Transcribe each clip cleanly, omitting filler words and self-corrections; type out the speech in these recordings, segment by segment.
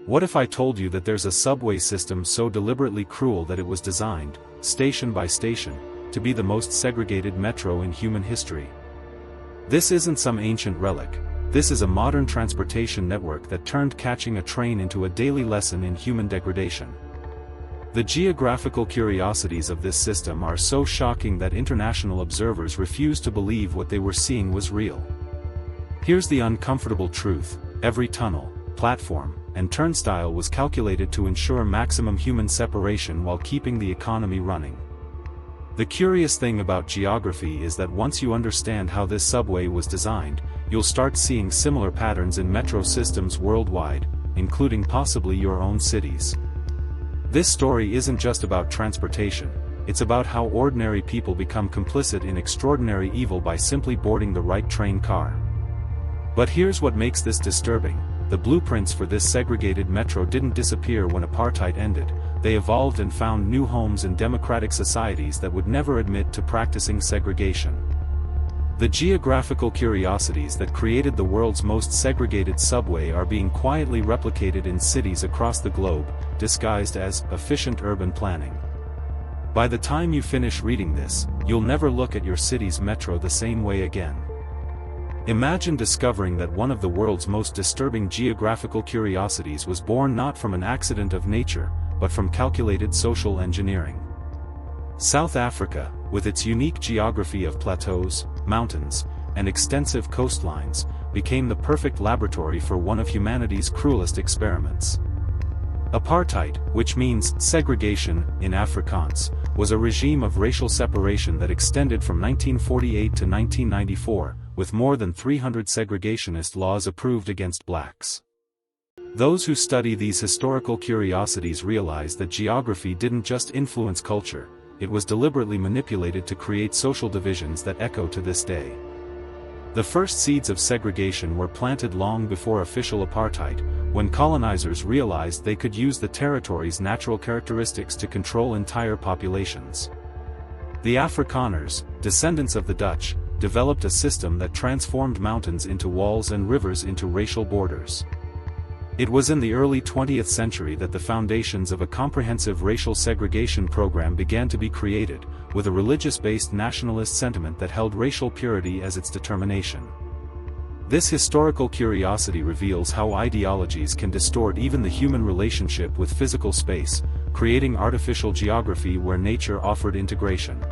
What if I told you that there's a subway system so deliberately cruel that it was designed, station by station, to be the most segregated metro in human history? This isn't some ancient relic. This is a modern transportation network that turned catching a train into a daily lesson in human degradation. The geographical curiosities of this system are so shocking that international observers refuse to believe what they were seeing was real. Here's the uncomfortable truth: every tunnel, platform, and turnstile was calculated to ensure maximum human separation while keeping the economy running. The curious thing about geography is that once you understand how this subway was designed, you'll start seeing similar patterns in metro systems worldwide, including possibly your own cities. This story isn't just about transportation, it's about how ordinary people become complicit in extraordinary evil by simply boarding the right train car. But here's what makes this disturbing: the blueprints for this segregated metro didn't disappear when apartheid ended. They evolved and found new homes in democratic societies that would never admit to practicing segregation. The geographical curiosities that created the world's most segregated subway are being quietly replicated in cities across the globe, disguised as efficient urban planning. By the time you finish reading this, you'll never look at your city's metro the same way again. Imagine discovering that one of the world's most disturbing geographical curiosities was born not from an accident of nature, but from calculated social engineering. South Africa, with its unique geography of plateaus, mountains, and extensive coastlines, became the perfect laboratory for one of humanity's cruelest experiments. Apartheid, which means segregation in Afrikaans, was a regime of racial separation that extended from 1948 to 1994, with more than 300 segregationist laws approved against blacks. Those who study these historical curiosities realize that geography didn't just influence culture, it was deliberately manipulated to create social divisions that echo to this day. The first seeds of segregation were planted long before official apartheid, when colonizers realized they could use the territory's natural characteristics to control entire populations. The Afrikaners, descendants of the Dutch, developed a system that transformed mountains into walls and rivers into racial borders. It was in the early 20th century that the foundations of a comprehensive racial segregation program began to be created, with a religious-based nationalist sentiment that held racial purity as its determination. This historical curiosity reveals how ideologies can distort even the human relationship with physical space, creating artificial geography where nature offered integration.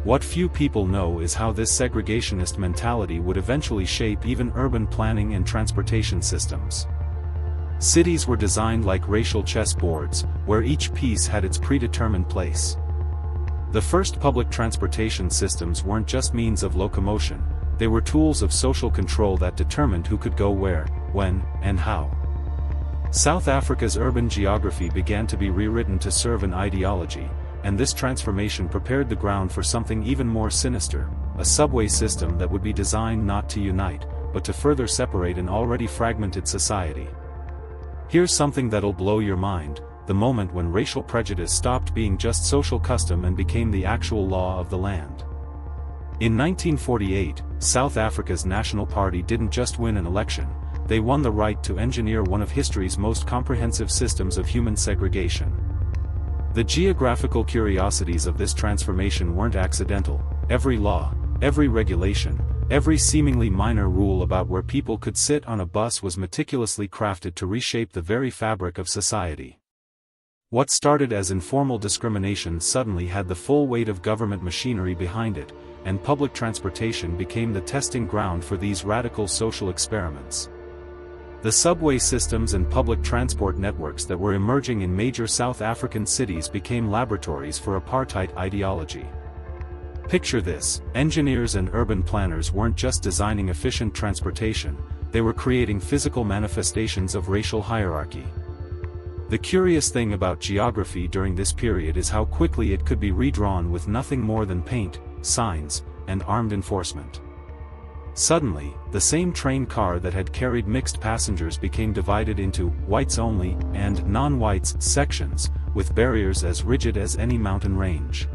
What few people know is how this segregationist mentality would eventually shape even urban planning and transportation systems. Cities were designed like racial chessboards, where each piece had its predetermined place. The first public transportation systems weren't just means of locomotion, they were tools of social control that determined who could go where, when, and how. South Africa's urban geography began to be rewritten to serve an ideology, and this transformation prepared the ground for something even more sinister: a subway system that would be designed not to unite, but to further separate an already fragmented society. Here's something that'll blow your mind: the moment when racial prejudice stopped being just social custom and became the actual law of the land. In 1948, South Africa's National Party didn't just win an election, they won the right to engineer one of history's most comprehensive systems of human segregation. The geographical curiosities of this transformation weren't accidental. Every law, every regulation, every seemingly minor rule about where people could sit on a bus was meticulously crafted to reshape the very fabric of society. What started as informal discrimination suddenly had the full weight of government machinery behind it, and public transportation became the testing ground for these radical social experiments. The subway systems and public transport networks that were emerging in major South African cities became laboratories for apartheid ideology. Picture this: engineers and urban planners weren't just designing efficient transportation, they were creating physical manifestations of racial hierarchy. The curious thing about geography during this period is how quickly it could be redrawn with nothing more than paint, signs, and armed enforcement. Suddenly, the same train car that had carried mixed passengers became divided into whites-only and non-whites sections, with barriers as rigid as any mountain range.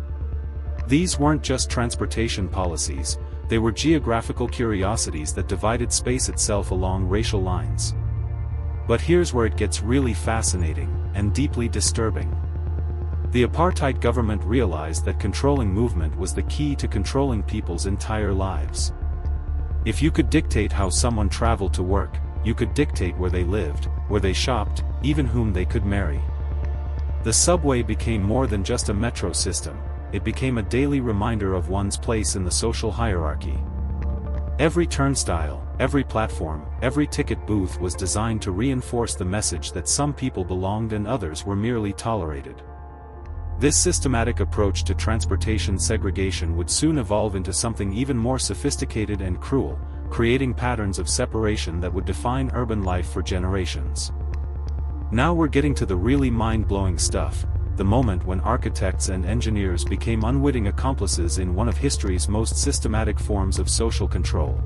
These weren't just transportation policies, they were geographical curiosities that divided space itself along racial lines. But here's where it gets really fascinating, and deeply disturbing. The apartheid government realized that controlling movement was the key to controlling people's entire lives. If you could dictate how someone traveled to work, you could dictate where they lived, where they shopped, even whom they could marry. The subway became more than just a metro system, it became a daily reminder of one's place in the social hierarchy. Every turnstile, every platform, every ticket booth was designed to reinforce the message that some people belonged and others were merely tolerated. This systematic approach to transportation segregation would soon evolve into something even more sophisticated and cruel, creating patterns of separation that would define urban life for generations. Now we're getting to the really mind-blowing stuff, the moment when architects and engineers became unwitting accomplices in one of history's most systematic forms of social control.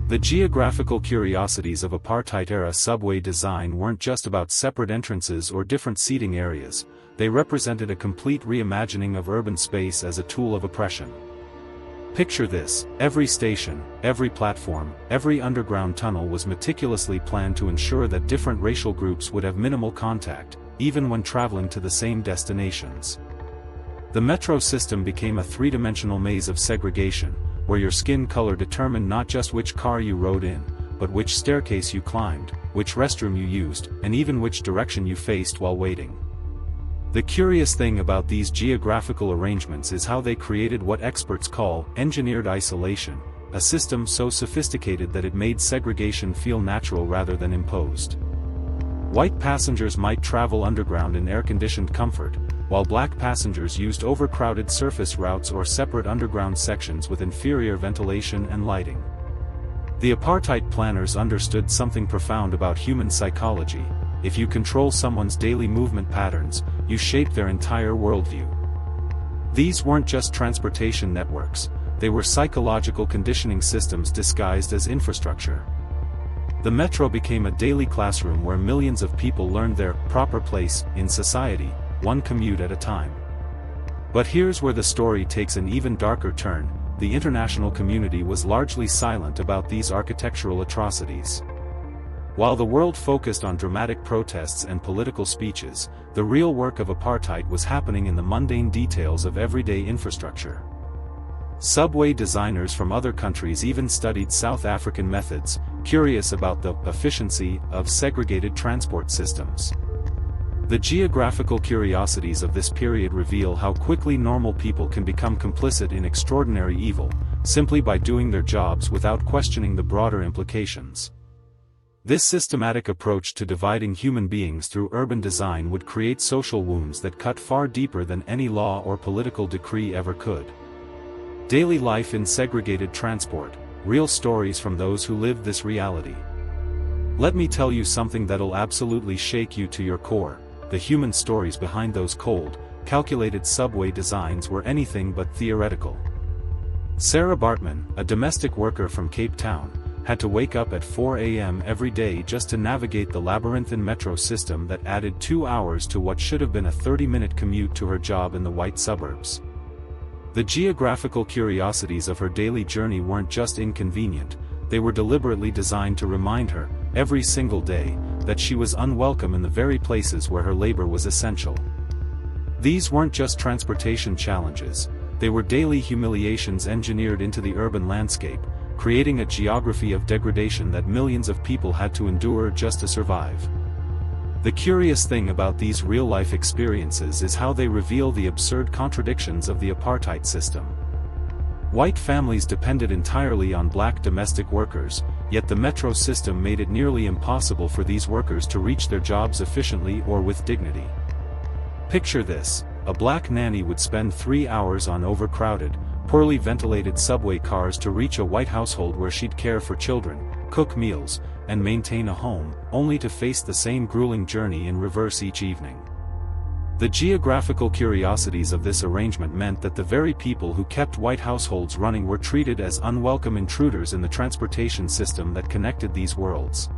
The geographical curiosities of apartheid-era subway design weren't just about separate entrances or different seating areas, they represented a complete reimagining of urban space as a tool of oppression. Picture this: every station, every platform, every underground tunnel was meticulously planned to ensure that different racial groups would have minimal contact, even when traveling to the same destinations. The metro system became a three-dimensional maze of segregation, where your skin color determined not just which car you rode in, but which staircase you climbed, which restroom you used, and even which direction you faced while waiting. The curious thing about these geographical arrangements is how they created what experts call engineered isolation, a system so sophisticated that it made segregation feel natural rather than imposed. White passengers might travel underground in air-conditioned comfort, while black passengers used overcrowded surface routes or separate underground sections with inferior ventilation and lighting. The apartheid planners understood something profound about human psychology: if you control someone's daily movement patterns, you shape their entire worldview. These weren't just transportation networks, they were psychological conditioning systems disguised as infrastructure. The metro became a daily classroom where millions of people learned their proper place in society, one commute at a time. But here's where the story takes an even darker turn: the international community was largely silent about these architectural atrocities. While the world focused on dramatic protests and political speeches, the real work of apartheid was happening in the mundane details of everyday infrastructure. Subway designers from other countries even studied South African methods, curious about the efficiency of segregated transport systems. The geographical curiosities of this period reveal how quickly normal people can become complicit in extraordinary evil, simply by doing their jobs without questioning the broader implications. This systematic approach to dividing human beings through urban design would create social wounds that cut far deeper than any law or political decree ever could. Daily life in segregated transport, real stories from those who lived this reality. Let me tell you something that'll absolutely shake you to your core: the human stories behind those cold, calculated subway designs were anything but theoretical. Sarah Bartman, a domestic worker from Cape Town, had to wake up at 4 a.m. every day just to navigate the labyrinthine metro system that added 2 hours to what should have been a 30-minute commute to her job in the white suburbs. The geographical curiosities of her daily journey weren't just inconvenient, they were deliberately designed to remind her, every single day, that she was unwelcome in the very places where her labor was essential. These weren't just transportation challenges, they were daily humiliations engineered into the urban landscape, creating a geography of degradation that millions of people had to endure just to survive. The curious thing about these real-life experiences is how they reveal the absurd contradictions of the apartheid system. White families depended entirely on black domestic workers, yet the metro system made it nearly impossible for these workers to reach their jobs efficiently or with dignity. Picture this: a black nanny would spend 3 hours on overcrowded, poorly ventilated subway cars to reach a white household where she'd care for children, cook meals, and maintain a home, only to face the same grueling journey in reverse each evening. The geographical curiosities of this arrangement meant that the very people who kept white households running were treated as unwelcome intruders in the transportation system that connected these worlds.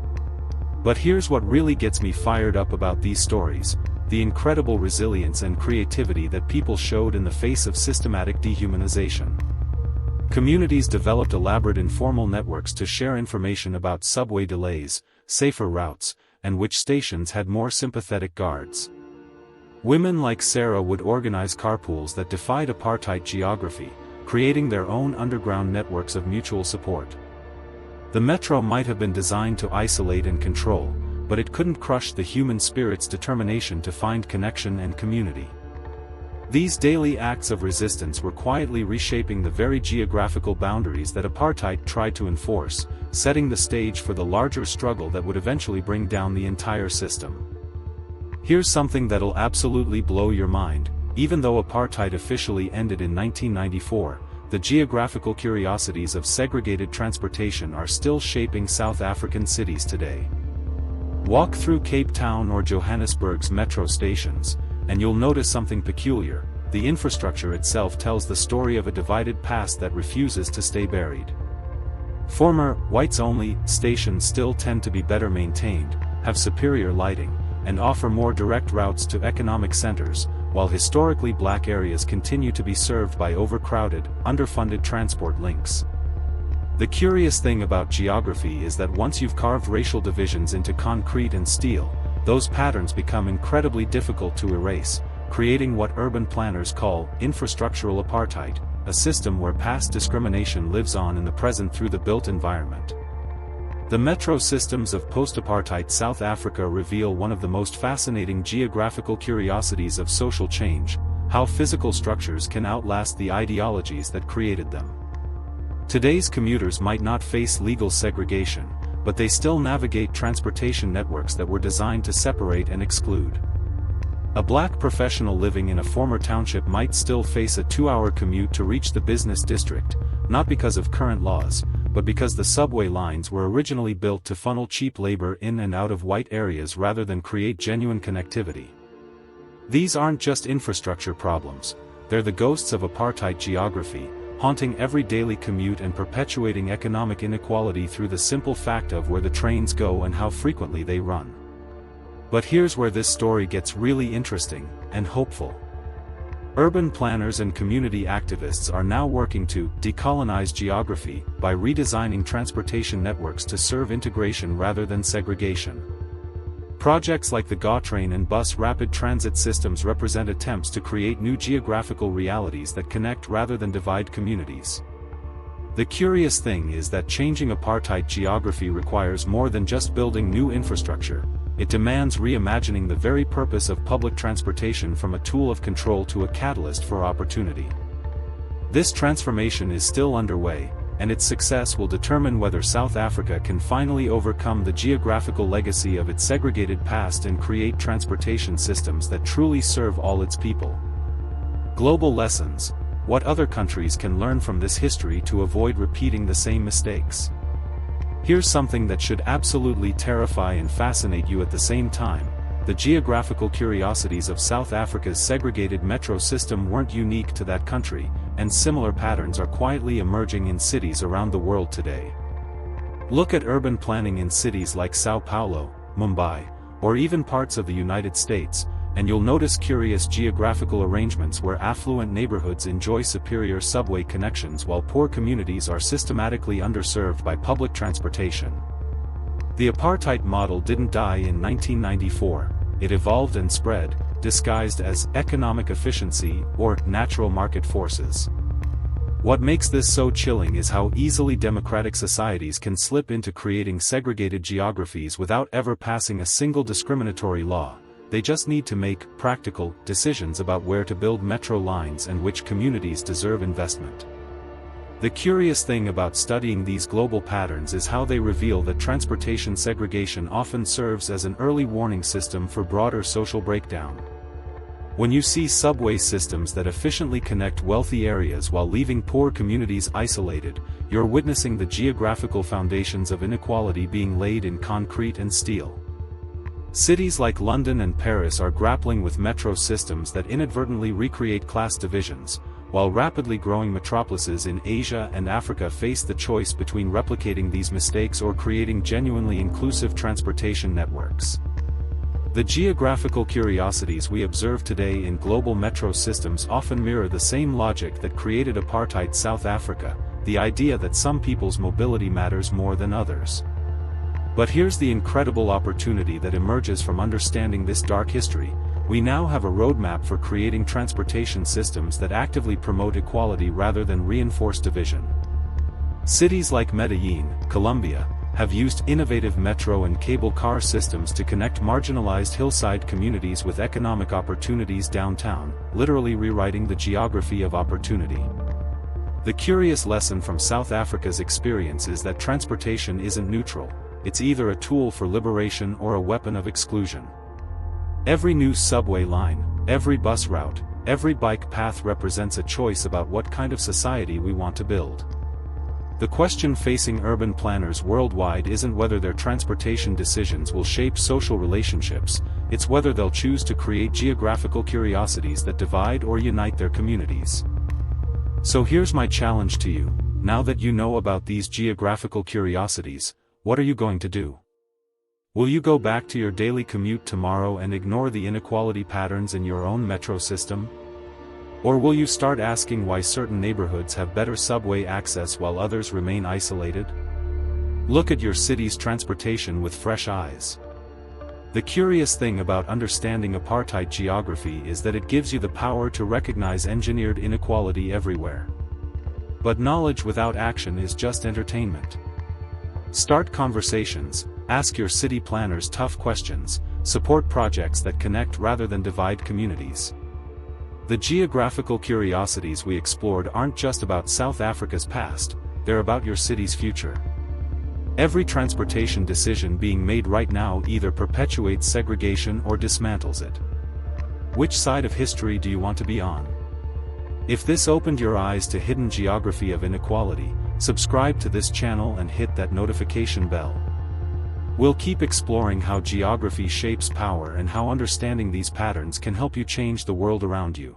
But here's what really gets me fired up about these stories: the incredible resilience and creativity that people showed in the face of systematic dehumanization. Communities developed elaborate informal networks to share information about subway delays, safer routes, and which stations had more sympathetic guards. Women like Sarah would organize carpools that defied apartheid geography, creating their own underground networks of mutual support. The metro might have been designed to isolate and control, but it couldn't crush the human spirit's determination to find connection and community. These daily acts of resistance were quietly reshaping the very geographical boundaries that apartheid tried to enforce, setting the stage for the larger struggle that would eventually bring down the entire system. Here's something that'll absolutely blow your mind. Even though apartheid officially ended in 1994, the geographical curiosities of segregated transportation are still shaping South African cities today. Walk through Cape Town or Johannesburg's metro stations, and you'll notice something peculiar. The infrastructure itself tells the story of a divided past that refuses to stay buried. Former, whites-only, stations still tend to be better maintained, have superior lighting, and offer more direct routes to economic centers, while historically black areas continue to be served by overcrowded, underfunded transport links. The curious thing about geography is that once you've carved racial divisions into concrete and steel, those patterns become incredibly difficult to erase, creating what urban planners call infrastructural apartheid, a system where past discrimination lives on in the present through the built environment. The metro systems of post-apartheid South Africa reveal one of the most fascinating geographical curiosities of social change: how physical structures can outlast the ideologies that created them. Today's commuters might not face legal segregation, but they still navigate transportation networks that were designed to separate and exclude. A black professional living in a former township might still face a 2-hour commute to reach the business district, not because of current laws, but because the subway lines were originally built to funnel cheap labor in and out of white areas rather than create genuine connectivity. These aren't just infrastructure problems, they're the ghosts of apartheid geography, haunting every daily commute and perpetuating economic inequality through the simple fact of where the trains go and how frequently they run. But here's where this story gets really interesting and hopeful. Urban planners and community activists are now working to decolonize geography by redesigning transportation networks to serve integration rather than segregation. Projects like the GO-train and bus rapid transit systems represent attempts to create new geographical realities that connect rather than divide communities. The curious thing is that changing apartheid geography requires more than just building new infrastructure. It demands reimagining the very purpose of public transportation from a tool of control to a catalyst for opportunity. This transformation is still underway, and its success will determine whether South Africa can finally overcome the geographical legacy of its segregated past and create transportation systems that truly serve all its people. Global lessons: what other countries can learn from this history to avoid repeating the same mistakes? Here's something that should absolutely terrify and fascinate you at the same time. The geographical curiosities of South Africa's segregated metro system weren't unique to that country, and similar patterns are quietly emerging in cities around the world today. Look at urban planning in cities like Sao Paulo, Mumbai, or even parts of the United States, and you'll notice curious geographical arrangements where affluent neighborhoods enjoy superior subway connections while poor communities are systematically underserved by public transportation. The apartheid model didn't die in 1994, it evolved and spread, disguised as economic efficiency or natural market forces. What makes this so chilling is how easily democratic societies can slip into creating segregated geographies without ever passing a single discriminatory law. They just need to make practical decisions about where to build metro lines and which communities deserve investment. The curious thing about studying these global patterns is how they reveal that transportation segregation often serves as an early warning system for broader social breakdown. When you see subway systems that efficiently connect wealthy areas while leaving poor communities isolated, you're witnessing the geographical foundations of inequality being laid in concrete and steel. Cities like London and Paris are grappling with metro systems that inadvertently recreate class divisions, while rapidly growing metropolises in Asia and Africa face the choice between replicating these mistakes or creating genuinely inclusive transportation networks. The geographical curiosities we observe today in global metro systems often mirror the same logic that created apartheid South Africa, the idea that some people's mobility matters more than others. But here's the incredible opportunity that emerges from understanding this dark history. We now have a roadmap for creating transportation systems that actively promote equality rather than reinforce division. Cities like Medellin, Colombia, have used innovative metro and cable car systems to connect marginalized hillside communities with economic opportunities downtown, literally rewriting the geography of opportunity. The curious lesson from South Africa's experience is that transportation isn't neutral. It's either a tool for liberation or a weapon of exclusion. Every new subway line, every bus route, every bike path represents a choice about what kind of society we want to build. The question facing urban planners worldwide isn't whether their transportation decisions will shape social relationships, it's whether they'll choose to create geographical curiosities that divide or unite their communities. So here's my challenge to you: now that you know about these geographical curiosities, what are you going to do? Will you go back to your daily commute tomorrow and ignore the inequality patterns in your own metro system? Or will you start asking why certain neighborhoods have better subway access while others remain isolated? Look at your city's transportation with fresh eyes. The curious thing about understanding apartheid geography is that it gives you the power to recognize engineered inequality everywhere. But knowledge without action is just entertainment. Start conversations, ask your city planners tough questions, support projects that connect rather than divide communities. The geographical curiosities we explored aren't just about South Africa's past, they're about your city's future. Every transportation decision being made right now either perpetuates segregation or dismantles it. Which side of history do you want to be on? If this opened your eyes to hidden geography of inequality, subscribe to this channel and hit that notification bell. We'll keep exploring how geography shapes power and how understanding these patterns can help you change the world around you.